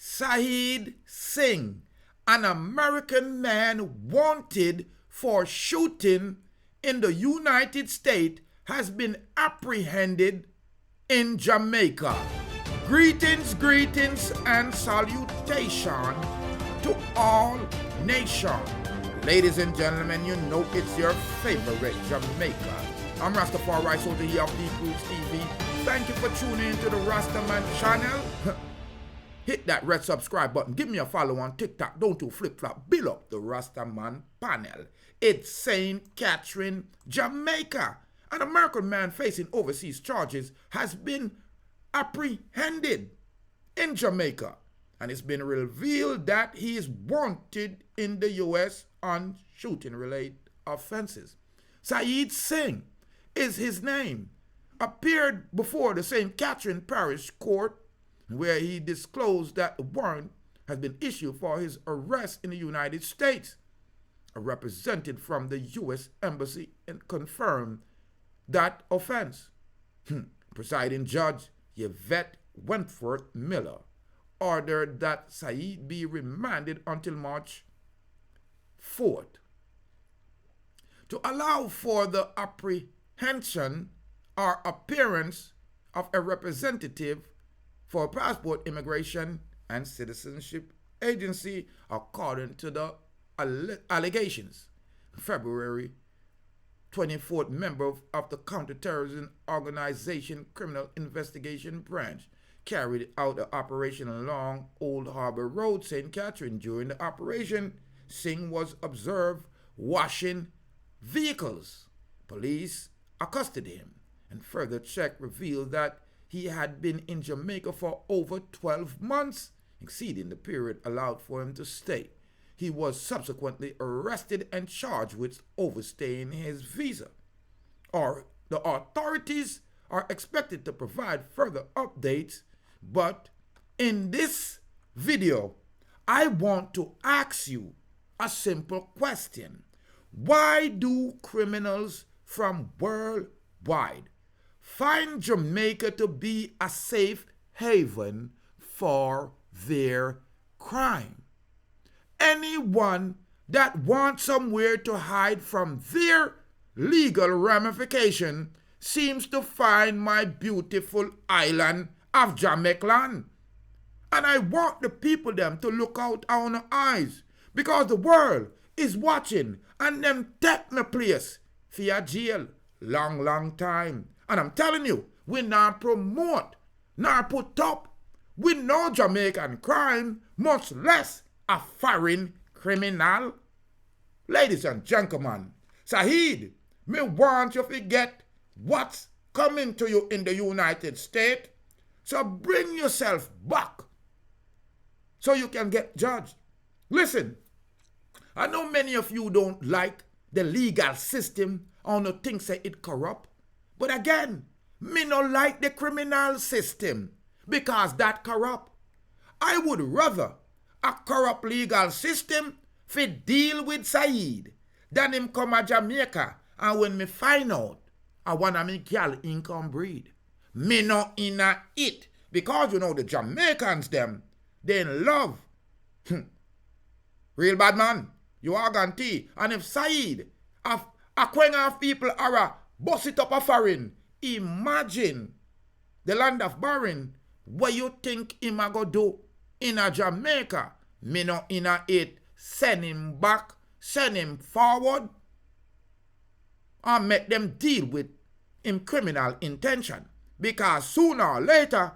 Saeed Singh, an American man wanted for shooting in the United States, has been apprehended in Jamaica. Greetings, greetings, and salutation to all nations. Ladies and gentlemen, you know it's your favorite Jamaica. I'm Rastafari Soldier here of Deeproots TV. Thank you for tuning into the Rastaman channel. Hit that red subscribe button. Give me a follow on TikTok. Don't do flip-flop. Build up the Rastaman panel. It's St Catherine, Jamaica. An American man facing overseas charges has been apprehended in Jamaica. And it's been revealed that he is wanted in the U.S. on shooting-related offenses. Saeed Singh is his name. Appeared before the St Catherine Parish Court, where he disclosed that a warrant has been issued for his arrest in the United States. A representative from the U.S. Embassy confirmed that offense. Presiding Judge Yvette Wentworth Miller ordered that Saeed be remanded until March 4th. To allow for the apprehension or appearance of a representative for Passport, Immigration, and Citizenship Agency, according to the allegations. February 24th, member of the Counterterrorism Organization Criminal Investigation Branch carried out an operation along Old Harbour Road, St Catherine. During the operation, Singh was observed washing vehicles. Police accosted him, and further check revealed that he had been in Jamaica for over 12 months, exceeding the period allowed for him to stay. He was subsequently arrested and charged with overstaying his visa. The authorities are expected to provide further updates, but in this video, I want to ask you a simple question. Why do criminals from worldwide find Jamaica to be a safe haven for their crime? Anyone that wants somewhere to hide from their legal ramification seems to find my beautiful island of Jamaica. And I want the people them to look out on the eyes, because the world is watching and them take my place for a jail long time. And I'm telling you, we not promote, not put up with no Jamaican crime, much less a foreign criminal. Ladies and gentlemen, Saeed, me want you to get what's coming to you in the United States. So bring yourself back so you can get judged. Listen, I know many of you don't like the legal system or no think say it corrupt. But again, me no like the criminal system because that corrupt. I would rather a corrupt legal system fi deal with Saeed than him come to Jamaica and when me find out I wanna me gal income breed. Me no inna it because you know the Jamaicans them, they in love. Real bad man, you are guarantee. And if Saeed, a queen of people are a bust it up a foreign, imagine the land of Barin, what you think him a go do in a Jamaica? Me no inna it. Send him back, send him forward, and make them deal with him criminal intention. Because sooner or later,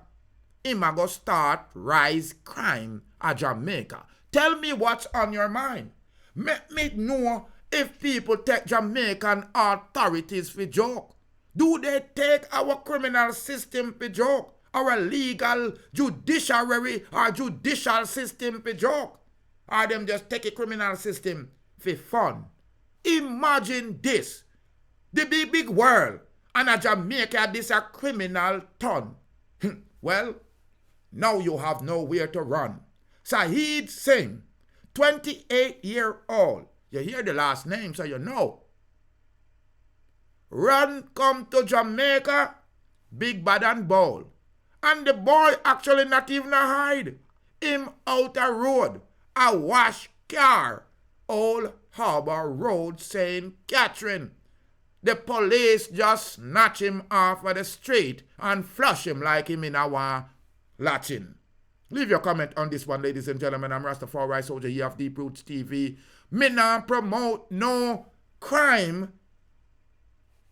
him a go start rise crime at Jamaica. Tell me what's on your mind. Make me know if people take Jamaican authorities for joke. Do they take our criminal system for joke? Our legal judiciary or judicial system for joke? Or them just take a criminal system for fun? Imagine this. The big world and a Jamaica this a criminal town. Well, now you have nowhere to run. Saeed Singh, 28-year-old. You hear the last name so you know. Run come to Jamaica, big bad and bold. And the boy actually not even a hide. him out a road, a wash car, Old Harbour Road, St Catherine. The police just snatch him off of the street and flush him like him in our Latin. Leave your comment on this one, ladies and gentlemen. I'm Rastafari Soldier here of Deeproots TV. Me not promote no crime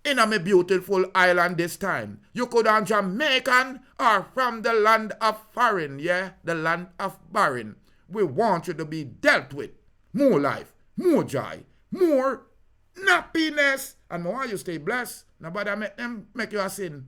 in a me beautiful island this time. You could be Jamaican or from the land of foreign, yeah? The land of barren. We want you to be dealt with. More life, more joy, more happiness. And more you stay blessed. Nobody make them make you a sin.